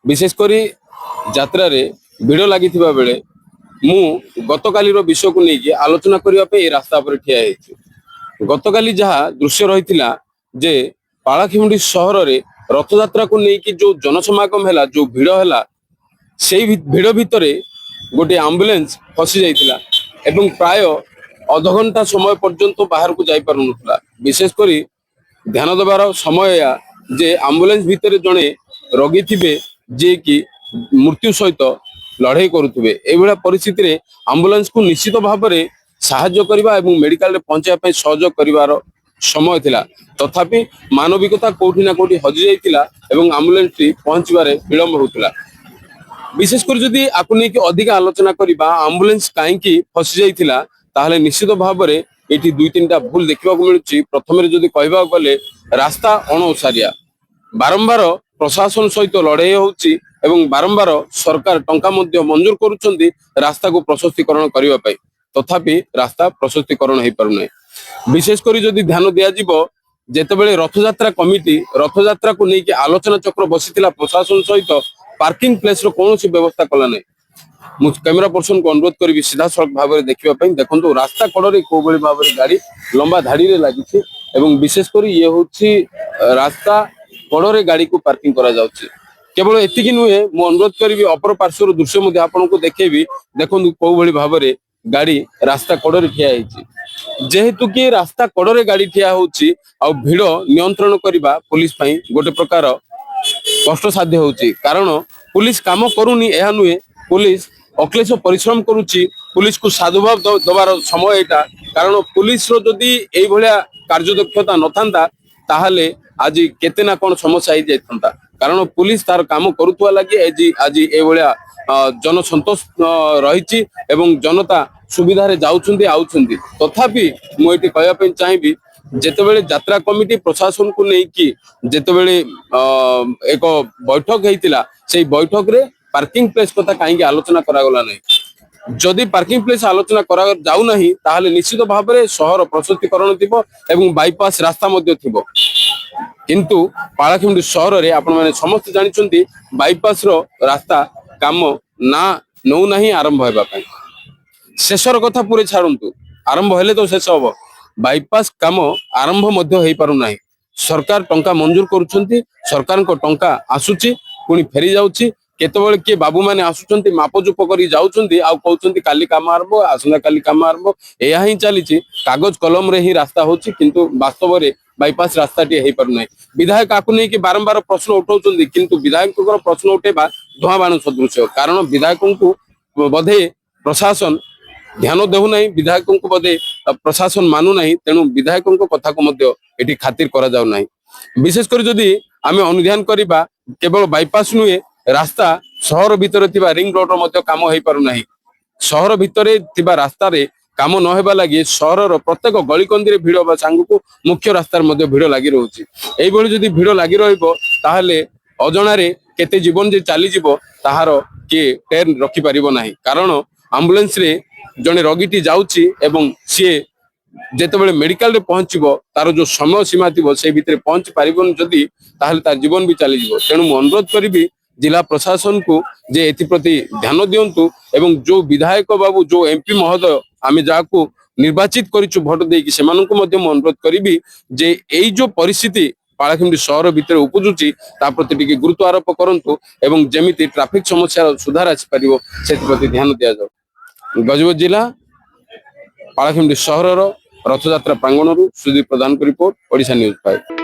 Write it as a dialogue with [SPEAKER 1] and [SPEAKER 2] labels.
[SPEAKER 1] विशेष करी यात्रा रे भिड़ लगी बेले मु गतकालीर विषय को लेकिन आलोचना करने रास्ता पर ठिया गतकाली जहाँ दृश्य रही जे पालाखिमुंडी सहर रे रथयात्रा को लेकिन जो जनसमागम है जो भिड़ है से भिड़ भितर गोटे आम्बुलेंस फसी जाइथिला एवं प्राय अधघंटा समय पर्यंत बाहर को जाई पारु नथला। विशेषकर ध्यान देवार समय या जे आम्बुलेंस भितर जड़े रोगी थिबे जे कि मृत्यु सहित लड़ाई करुवे एभला परिस्थिति रे आम्बुलेंस को निश्चित भाव में साहाय्य करबा एवं मेडिकल रे पहुंचा पई सहयोग करिवार समय थिला। तथापि मानविकता कोठी ना कोठी हजि जाइतिला एवं आम्बुलेंस टी पहुंचबारे विलंब होतिला। विशेषकर जदि आपको नहीं अधिक आलोचना करबा आम्बुलेंस कहीं फसी जाइतिला ताहले निश्चित भाव में ये दुई तीन टा भूल देखा मिलूँ। प्रथम जदि कहबा गले रास्ता अणओसारिया बारंबार प्रशासन सहित लड़ाई होउची एवं बारंबार सरकार टंका मध्य मंजूर करुछंदी रास्ता को प्रशस्तीकरण करबा पई तथापि रास्ता प्रशस्तीकरण हो पारु नै। विशेषकर जदि ध्यान दिया जिवो जेतेबेले रथयात्रा कमिटी रथयात्रा को लेकिन आलोचना चक्र बसीथिला प्रशासन सहित पार्किंग प्लेस रो कौन व्यवस्था कला नै। मु कैमरा पर्सन को अनुरोध करी सीधा सड़क भाव में देखा देखो रास्ता कड़े कौ भाव में गाड़ी लंबा धाड़ी रे लगी एवं विशेषकर ये हूँ रास्ता कड़े गाड़ी को पार्किंग करा जाउछि। केवल एतिकी नुहे मु अनुरोध करी अपर पार्श्वर दृश्य आपको देखेबी देखो कौ भाव में गाड़ी रास्ता कड़े ठिया जेहेतु कि रास्ता कड़े गाड़ी ठिया होउछि आ भिड़ नियंत्रण करबा पुलिस पई गोटे प्रकार कष्ट साध्य होउछि। कारण पुलिस काम करूनी एहा नुहे पुलिस अक्लेश परिश्रम करुच्ची पुलिस को साधुभाव दबार समय यहाँ कारण पुलिस रो जदि एई भलिया कार्यदक्षता नथांता ताहले आज केते ना कोन समस्या हो जाइथंता। कारण पुलिस तार काम करुवा लगी आज ए भलिया जनसंतोष रही एवं जनता सुविधा रे जाउछंदी आउछंदी। तथापि मु एटी कहया पे चाहिबी जेतेबेले यात्रा कमिटी प्रशासन को लेकिन जेतेबेले एक बैठक हेतिला से बैठक रे पार्किंग प्लेस कथा कहीं आलोचना करागला नहीं। जदि पार्किंग प्लेस आलोचना करा जाऊ नहीं ताहले निश्चित भाव में सहर प्रशस्तीकरण थिबो एवं बाईपास रास्ता मध्य थिबो। किंतु पालाखिमुंडी सहर रे आपण माने समस्त जानिचंती बाईपास रो रास्ता काम ना नौ नहीं आरंभ हेबा पई शेषर कथा पूरे छाड़ंतु आरंभ हेले तो शेष हबो बाईपास काम आरंभ मध्य हेई पारु नाही। सरकार टंका मंजूर करूछंती सरकार को टंका आसुची पुणी फेरी जाउची केतबेले किए बाबू माने आसुचंती मापचुप करी जाउचंती आ कहउचंती काली काम आरंभ आसंदा काली काम आरंभ एहा ही चलीची कागज कलम रे ही रास्ता होची किंतु वास्तव रे बाईपास रास्ता टी हेई पारु नाही। विधायक आकु नै कि बारंबार प्रश्न उठाउचंती किंतु विधायक प्रश्न उठेबा धुआं बाण सदृश कारण विधायकों को बोधे प्रशासन ध्यान देहु नहीं विधायकों को बोधे प्रशासन मानु नहीं तेणु विधायकों कथा को मध्य एटी खातिर करा जाउ नहीं। विशेषकर जदि आमे अनुध्यान करिबा केवल बाईपास नुहे रास्ता सहर भितर थिबा रिंग रोड मध्य काम हो पारु नाही। सहर भितर थिबा रास्ता रे काम न हेबा लागि सहर प्रत्येक गलीकंदी रे भिड़ सांग को मुख्य रास्तार मध्य भिड़ लागि रहउची। एई भली जदि भिड़ लागि रहइबो ताहले अजणा रे केते जीवन जे चली जीवो ताहार के टेर रखि परिबो नाही। कारण एम्बुलेंस रे जने रोगीटी जाउची एवं सी जेतेबेले मेडिकल रे पहुंचबो तार जो समय सीमा थिबो से भितर पहुंच पारिबन जदि ताहले तार जीवन भी चली जीवो। तेणु मु अनुरोध करिबी जिला प्रशासन को जे एथि प्रति ध्यान दियंतु एवं जो विधायक बाबू जो एमपी महोदय आमे जाको निर्वाचित करिछु भोट देकी सेमाननको मध्य मु अनुरोध करिबी जे एई जो परिस्थिति पालाखिमुंडी सहर भितर उपजुची ता प्रति टिके गुरुत्व आरोप करंतु एवं जेमिति ट्रैफिक समस्या सुधार आसी परिबो सेति प्रति ध्यान दिया जाऊ। गजपति जिला पालाखिमुंडी सहरर रथयात्रा प्रांगणरू सुदीप प्रधान को रिपोर्ट ओडिशा न्यूज 5।